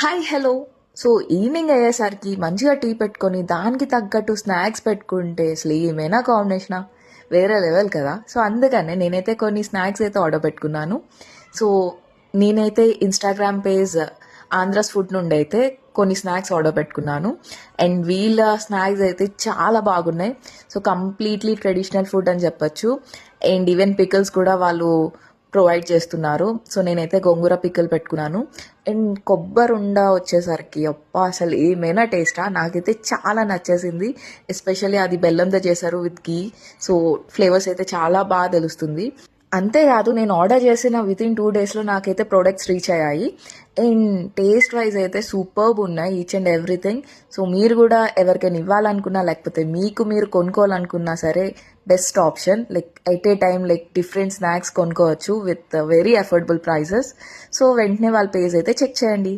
Hi hello. So evening అయ్యేసరికి మంచిగా tea పెట్టుకొని దానికి తగ్గట్టు స్నాక్స్ పెట్టుకుంటే అసలు ఏమైనా కాంబినేషనా వేరే లెవెల్ కదా. సో అందుకనే నేనైతే కొన్ని స్నాక్స్ అయితే ఆర్డర్ పెట్టుకున్నాను. సో నేనైతే ఇన్స్టాగ్రామ్ పేజ్ ఆంధ్రస్ ఫుడ్ నుండి అయితే కొన్ని స్నాక్స్ ఆర్డర్ పెట్టుకున్నాను. అండ్ వీళ్ళ స్నాక్స్ అయితే చాలా బాగున్నాయి. సో కంప్లీట్లీ ట్రెడిషనల్ ఫుడ్ అని చెప్పొచ్చు. అండ్ ఈవెన్ పికల్స్ కూడా వాళ్ళు ప్రొవైడ్ చేస్తున్నారు. సో నేనైతే గోంగూర పిక్కలు పెట్టుకున్నాను. అండ్ కొబ్బరి ఉండ వచ్చేసరికి అబ్బా అసలు ఏమైనా టేస్టా, నాకైతే చాలా నచ్చేసింది. ఎస్పెషల్లీ అది బెల్లంతో చేశారు విత్ గీ. సో ఫ్లేవర్స్ అయితే చాలా బాగా తెలుస్తుంది. అంతేకాదు నేను ఆర్డర్ చేసిన విత్ ఇన్ 2 డేస్లో నాకైతే ప్రోడక్ట్స్ రీచ్ అయ్యాయి. అండ్ టేస్ట్ వైజ్ అయితే సూపర్బ్ ఉన్నాయి ఈచ్ అండ్ ఎవ్రీథింగ్. సో మీరు కూడా ఎవరికైనా ఇవ్వాలనుకున్నా లేకపోతే మీకు మీరు కొనుక్కోవాలనుకున్నా సరే best option. Like at a time like different snacks కొనుక్కోవచ్చు with very affordable prices. So వెంటనే వాళ్ళ పేజ్ అయితే చెక్ చేయండి.